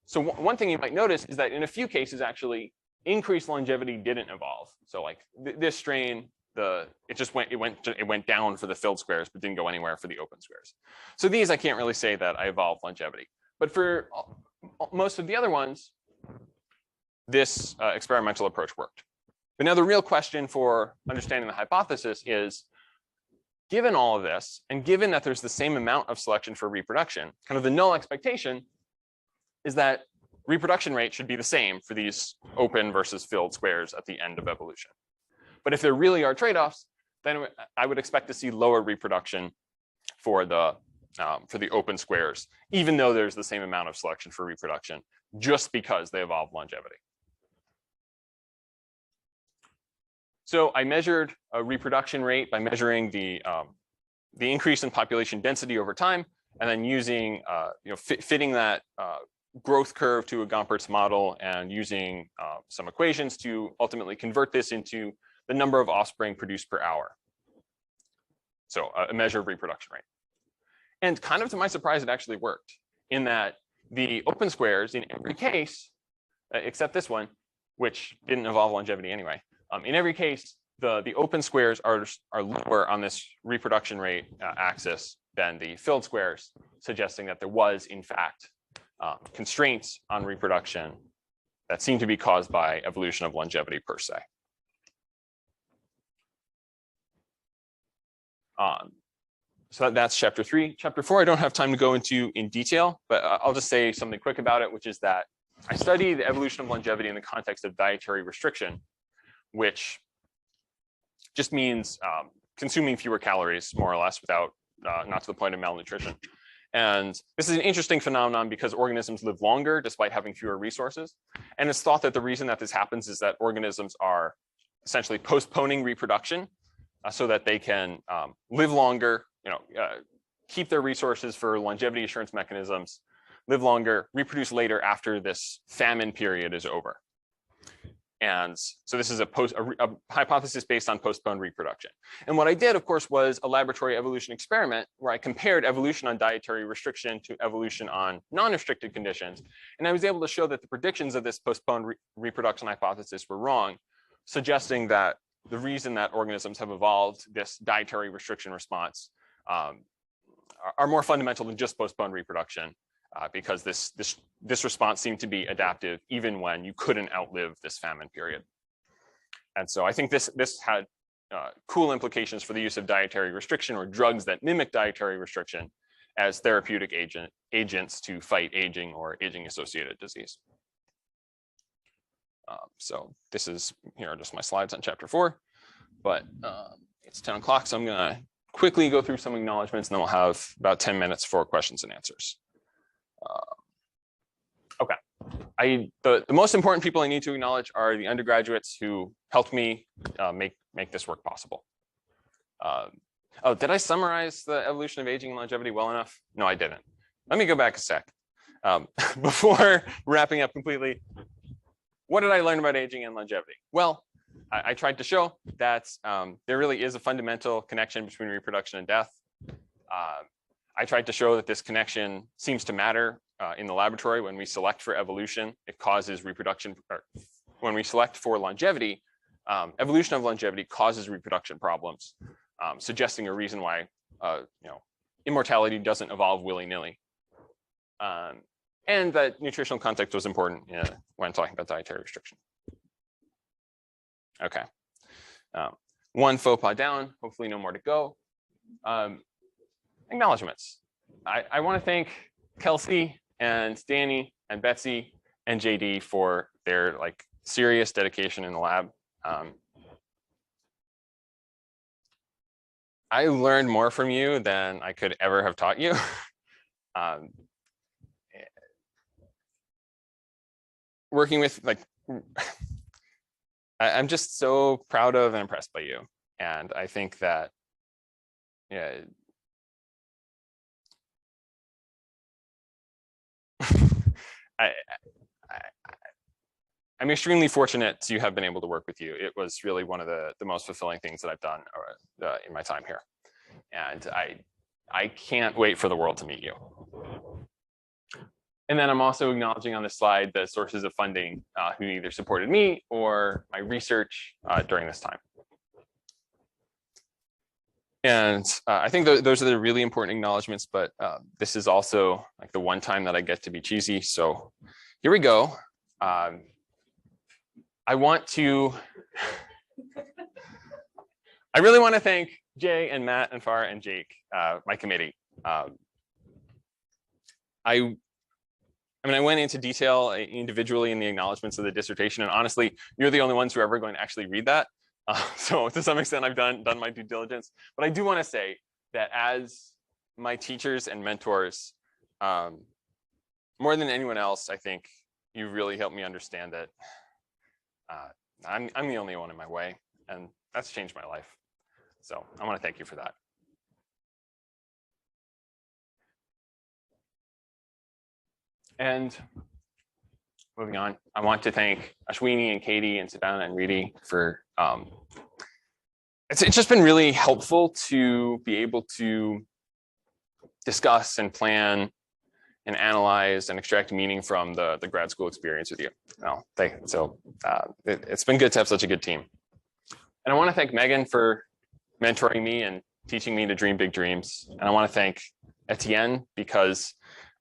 Speaker 2: So one thing you might notice is that in a few cases, actually, increased longevity didn't evolve. So like this strain, it went down for the filled squares, but didn't go anywhere for the open squares. So these, I can't really say that I evolved longevity. But for most of the other ones, this experimental approach worked. But now the real question for understanding the hypothesis is, given all of this, and given that there's the same amount of selection for reproduction, kind of the null expectation is that reproduction rate should be the same for these open versus filled squares at the end of evolution. But if there really are trade-offs, then I would expect to see lower reproduction for the open squares, even though there's the same amount of selection for reproduction, just because they evolve longevity. So I measured a reproduction rate by measuring the increase in population density over time, and then using fitting that growth curve to a Gompertz model, and using some equations to ultimately convert this into the number of offspring produced per hour. So a measure of reproduction rate. And kind of to my surprise, it actually worked, in that the open squares in every case, except this one, which didn't evolve longevity anyway, in every case, the open squares are lower on this reproduction rate axis than the filled squares, suggesting that there was, in fact, constraints on reproduction that seem to be caused by evolution of longevity per se. So that's chapter 3. Chapter 4, I don't have time to go into in detail, but I'll just say something quick about it, which is that I study the evolution of longevity in the context of dietary restriction, which just means consuming fewer calories, more or less, without not to the point of malnutrition. And this is an interesting phenomenon because organisms live longer despite having fewer resources. And it's thought that the reason that this happens is that organisms are essentially postponing reproduction so that they can live longer, keep their resources for longevity assurance mechanisms, live longer, reproduce later after this famine period is over. And so this is a hypothesis based on postponed reproduction. And what I did, of course, was a laboratory evolution experiment where I compared evolution on dietary restriction to evolution on non-restricted conditions. And I was able to show that the predictions of this postponed reproduction hypothesis were wrong, suggesting that the reason that organisms have evolved this dietary restriction response are more fundamental than just postponed reproduction, because this response seemed to be adaptive even when you couldn't outlive this famine period. And so I think this had cool implications for the use of dietary restriction or drugs that mimic dietary restriction as therapeutic agents to fight aging or aging-associated disease. So here are just my slides on chapter 4, but it's 10 o'clock, so I'm gonna quickly go through some acknowledgements and then we'll have about 10 minutes for questions and answers. Okay, the most important people I need to acknowledge are the undergraduates who helped me make this work possible. Oh, did I summarize the evolution of aging and longevity well enough? No, I didn't. Let me go back a sec. Before wrapping up completely, what did I learn about aging and longevity? Well, I tried to show that there really is a fundamental connection between reproduction and death. I tried to show that this connection seems to matter in the laboratory when we select for evolution. It causes reproduction, or when we select for longevity, evolution of longevity causes reproduction problems, suggesting a reason why immortality doesn't evolve willy-nilly. And that nutritional context was important when talking about dietary restriction. Okay, one faux pas down, hopefully no more to go. Acknowledgements. I want to thank Kelsey and Danny and Betsy and JD for their serious dedication in the lab. I learned more from you than I could ever have taught you. Working with I'm just so proud of and impressed by you. And I think that, yeah, I'm extremely fortunate to have been able to work with you. It was really one of the most fulfilling things that I've done in my time here. And I can't wait for the world to meet you. And then I'm also acknowledging on this slide the sources of funding who either supported me or my research during this time. And I think those are the really important acknowledgements, but this is also the one time that I get to be cheesy. So here we go. I really want to thank Jay and Matt and Farah and Jake, my committee. I went into detail individually in the acknowledgements of the dissertation, and honestly, you're the only ones who are ever going to actually read that. So to some extent, I've done my due diligence. But I do want to say that as my teachers and mentors, more than anyone else, I think you really helped me understand that I'm the only one in my way, and that's changed my life. So I want to thank you for that. And moving on, I want to thank Ashwini and Katie and Siddhana and Reedy for, it's just been really helpful to be able to discuss and plan and analyze and extract meaning from the grad school experience with you. It's been good to have such a good team. And I want to thank Megan for mentoring me and teaching me to dream big dreams. And I want to thank Etienne because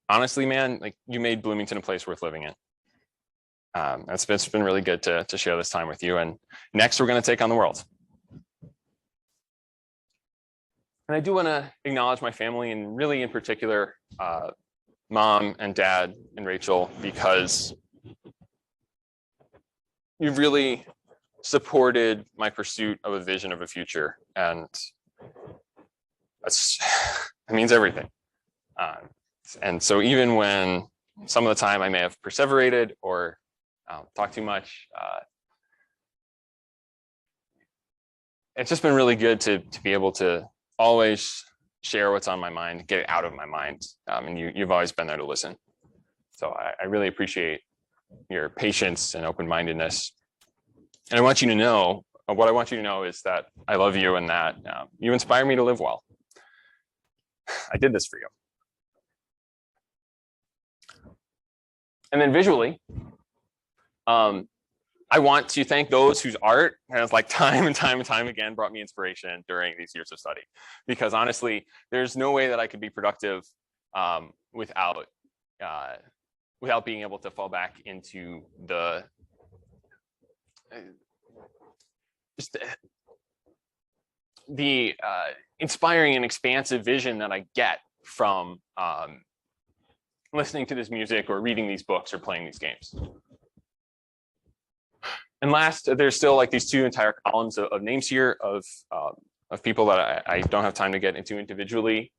Speaker 2: honestly, man, you made Bloomington a place worth living in. It's been really good to share this time with you. And next, we're going to take on the world. And I do want to acknowledge my family, and really in particular, Mom and Dad and Rachel, because you've really supported my pursuit of a vision of a future. And it means everything. And so even when some of the time I may have perseverated or talked too much, it's just been really good to be able to always share what's on my mind, get it out of my mind. And you've always been there to listen. So I really appreciate your patience and open-mindedness. And I want you to know, what I want you to know is that I love you and that you inspire me to live well. I did this for you. And then visually, I want to thank those whose art has like time and time and time again brought me inspiration during these years of study. Because honestly, there's no way that I could be productive without being able to fall back into the inspiring and expansive vision that I get from listening to this music or reading these books or playing these games. And last, there's still like these two entire columns of names here of people that I don't have time to get into individually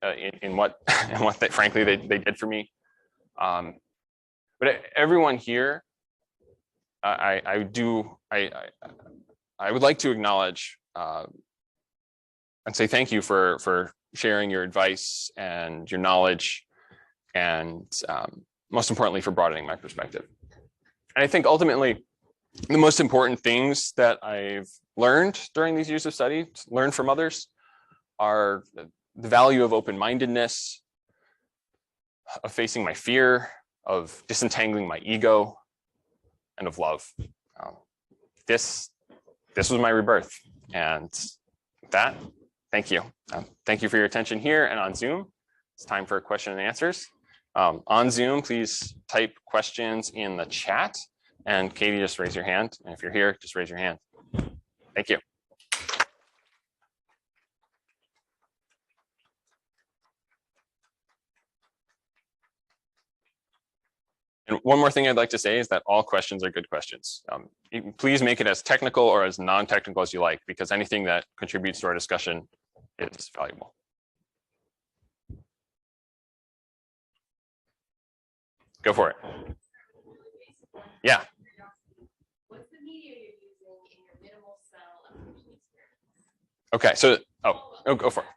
Speaker 2: in what frankly they did for me. But everyone here, I would like to acknowledge and say thank you for sharing your advice and your knowledge, and most importantly for broadening my perspective. And I think ultimately the most important things that I've learned during these years of study, learned from others, are the value of open-mindedness, of facing my fear, of disentangling my ego, and of love. This was my rebirth, and with that, thank you. Thank you for your attention here and on Zoom. It's time for question and answers. On Zoom, please type questions in the chat. And Katie, just raise your hand. And if you're here, just raise your hand. Thank you. And one more thing I'd like to say is that all questions are good questions. Please make it as technical or as non-technical as you like, because anything that contributes to our discussion is valuable. Go for it. Yeah.
Speaker 3: What's the media you're using in your minimal cell evolution experiments?
Speaker 2: Okay, so go for it.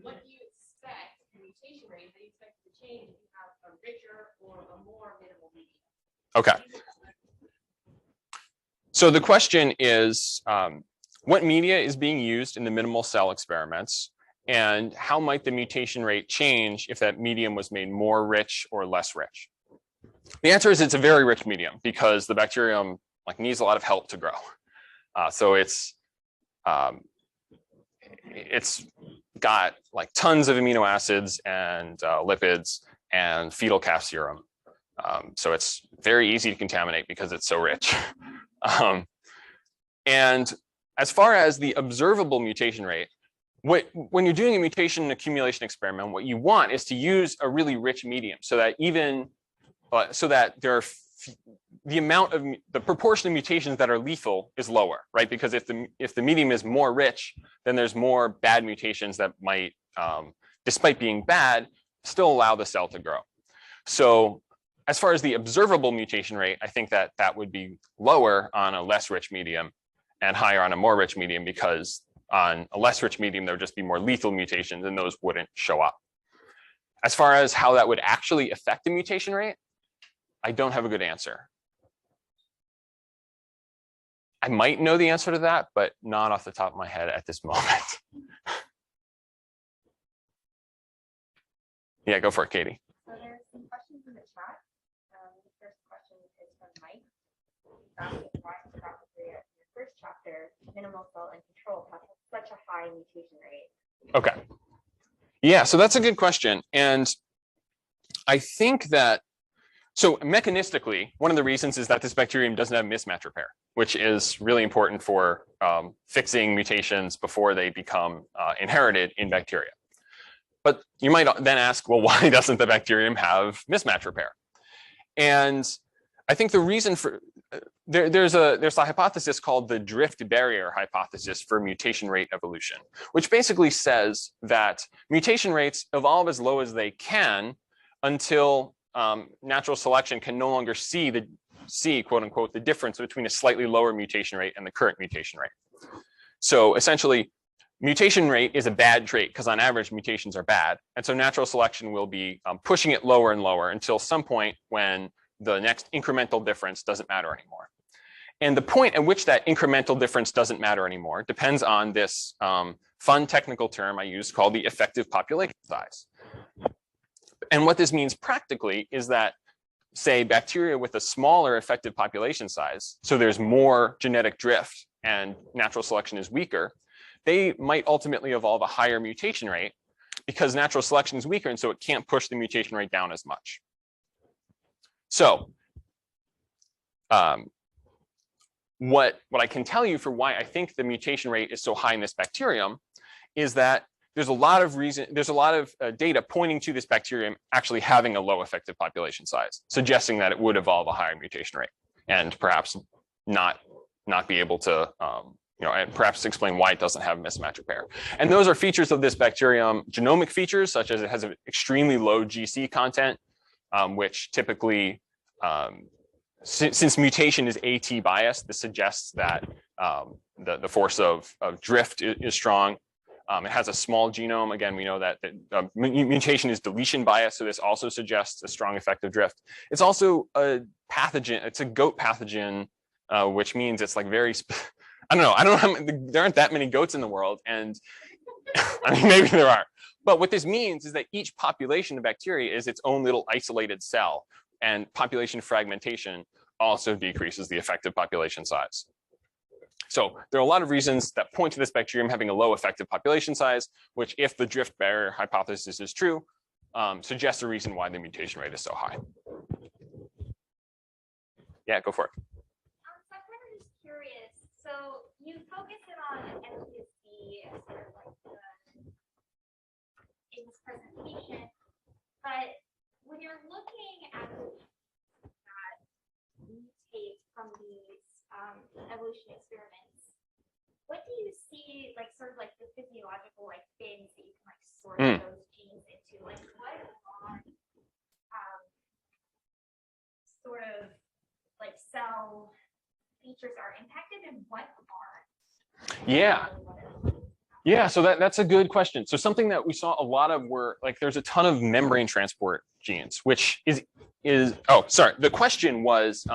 Speaker 3: What do you expect the mutation rate? How do you expect it to change if you have a richer or a more minimal media?
Speaker 2: Okay. So the question is, what media is being used in the minimal cell experiments, and how might the mutation rate change if that medium was made more rich or less rich? The answer is it's a very rich medium, because the bacterium needs a lot of help to grow. So it's got tons of amino acids and lipids and fetal calf serum. So it's very easy to contaminate because it's so rich. And as far as the observable mutation rate, when you're doing a mutation accumulation experiment, what you want is to use a really rich medium, so that there are the proportion of mutations that are lethal is lower, right? Because if the medium is more rich, then there's more bad mutations that might, despite being bad, still allow the cell to grow. So as far as the observable mutation rate, I think that would be lower on a less rich medium and higher on a more rich medium, because on a less rich medium, there would just be more lethal mutations and those wouldn't show up. As far as how that would actually affect the mutation rate, I don't have a good answer. I might know the answer to that, but not off the top of my head at this moment. Yeah, go for it, Katie.
Speaker 4: So there's some questions in the chat. The first question is from Mike. Asking why in your first chapter, minimal cell and control have such a high mutation rate.
Speaker 2: Okay. Yeah, so that's a good question. And I think that, so mechanistically, one of the reasons is that this bacterium doesn't have mismatch repair, which is really important for fixing mutations before they become inherited in bacteria. But you might then ask, well, why doesn't the bacterium have mismatch repair? And I think the reason for, there's a hypothesis called the drift barrier hypothesis for mutation rate evolution, which basically says that mutation rates evolve as low as they can until natural selection can no longer see quote unquote the difference between a slightly lower mutation rate and the current mutation rate. So essentially, mutation rate is a bad trait because on average mutations are bad, and so natural selection will be pushing it lower and lower until some point when the next incremental difference doesn't matter anymore. And the point at which that incremental difference doesn't matter anymore depends on this fun technical term I use called the effective population size. And what this means practically is that say, bacteria with a smaller effective population size, so there's more genetic drift and natural selection is weaker, they might ultimately evolve a higher mutation rate because natural selection is weaker, and so it can't push the mutation rate down as much. So what I can tell you for why I think the mutation rate is so high in this bacterium is that there's a lot of data pointing to this bacterium actually having a low effective population size, suggesting that it would evolve a higher mutation rate and perhaps not be able to, and perhaps explain why it doesn't have a mismatch repair. And those are features of this bacterium, genomic features, such as it has an extremely low GC content, which typically, since mutation is AT biased, this suggests that the force of drift is strong. It has a small genome. Again, we know that mutation is deletion bias, so this also suggests a strong effective drift. It's also a pathogen. It's a goat pathogen, which means it's like very. I don't know. There aren't that many goats in the world, and I mean maybe there are. But what this means is that each population of bacteria is its own little isolated cell, and population fragmentation also decreases the effective population size. So there are a lot of reasons that point to this bacterium having a low effective population size, which, if the drift barrier hypothesis is true, suggests a reason why the mutation rate is so high. Yeah, go for it.
Speaker 4: So I'm kind of just curious. So you focus in on efficacy as sort of like in this presentation, but when you're looking at that mutate from these evolution experiments, what do you see, like sort of like the physiological like bins that you can like sort those genes into? Like what sort of like cell features are impacted and what aren't?
Speaker 2: Yeah, so that's a good question. So something that we saw a lot of were like there's a ton of membrane transport genes, which is oh, sorry. The question was,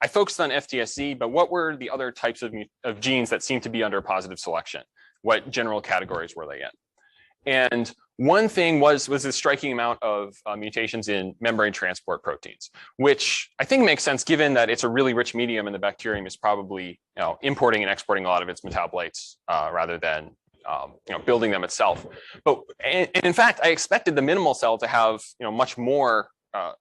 Speaker 2: I focused on FTSC, but what were the other types of genes that seem to be under positive selection? What general categories were they in? And one thing was the striking amount of mutations in membrane transport proteins, which I think makes sense given that it's a really rich medium and the bacterium is probably importing and exporting a lot of its metabolites rather than building them itself. But and in fact, I expected the minimal cell to have much more.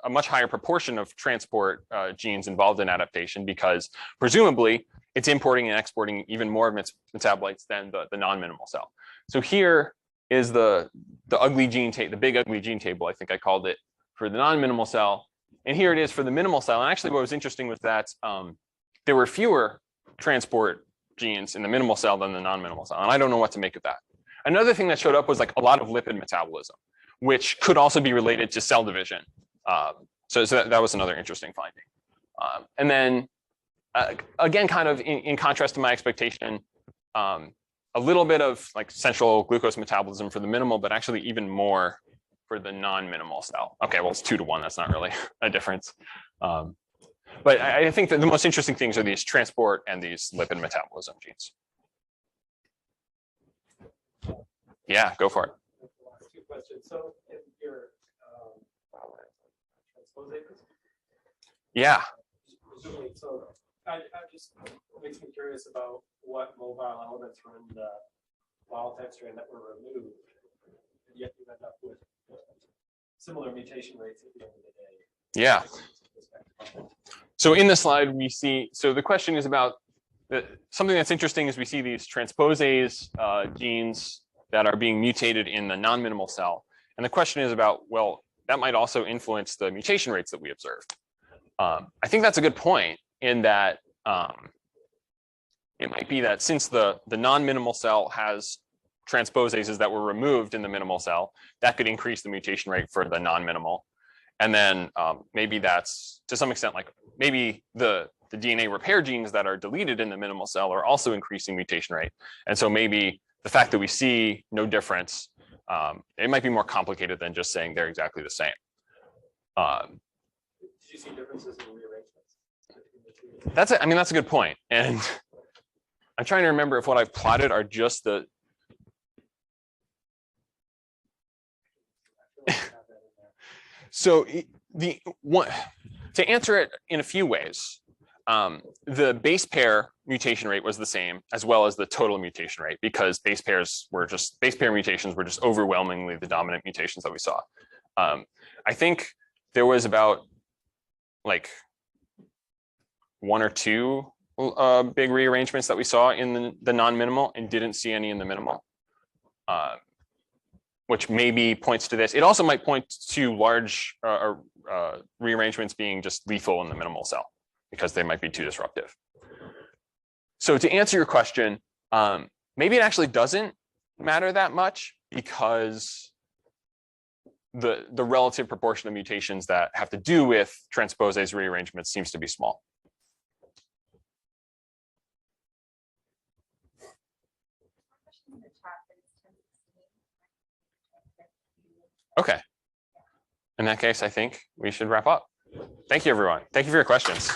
Speaker 2: A much higher proportion of transport genes involved in adaptation because presumably it's importing and exporting even more of its metabolites than the non-minimal cell. So here is the ugly gene table, the big ugly gene table, I think I called it, for the non-minimal cell. And here it is for the minimal cell. And actually what was interesting was that there were fewer transport genes in the minimal cell than the non-minimal cell. And I don't know what to make of that. Another thing that showed up was like a lot of lipid metabolism, which could also be related to cell division. So that was another interesting finding. And then again, kind of in contrast to my expectation, a little bit of like central glucose metabolism for the minimal, but actually even more for the non-minimal cell. Okay, well, it's 2 to 1. That's not really a difference. But I think that the most interesting things are these transport and these lipid metabolism genes. Yeah, go for it.
Speaker 5: 2 questions. So in your transposes?
Speaker 2: Yeah.
Speaker 5: Presumably, so I just makes me curious about what mobile elements were in the wild type strand that were removed, and yet you end up with similar mutation rates at the end of the day.
Speaker 2: Yeah. So in the slide we see, so the question is about something that's interesting is we see these transposase genes that are being mutated in the non-minimal cell. And the question is about, well, that might also influence the mutation rates that we observed. I think that's a good point in that it might be that since the non-minimal cell has transposases that were removed in the minimal cell, that could increase the mutation rate for the non-minimal. And then maybe that's to some extent like maybe the DNA repair genes that are deleted in the minimal cell are also increasing mutation rate. And so maybe the fact that we see no difference, it might be more complicated than just saying they're exactly the same.
Speaker 5: Did you see differences in rearrangements?
Speaker 2: I mean, that's a good point. And I'm trying to remember if what I've plotted are just the. So to answer it in a few ways. The base pair mutation rate was the same, as well as the total mutation rate, because base pair mutations were just overwhelmingly the dominant mutations that we saw. I think there was about like 1 or 2 big rearrangements that we saw in the non-minimal and didn't see any in the minimal, which maybe points to this. It also might point to large rearrangements being just lethal in the minimal cell because they might be too disruptive. So to answer your question, maybe it actually doesn't matter that much because the relative proportion of mutations that have to do with transposase rearrangements seems to be small. Okay. In that case, I think we should wrap up. Thank you, everyone. Thank you for your questions.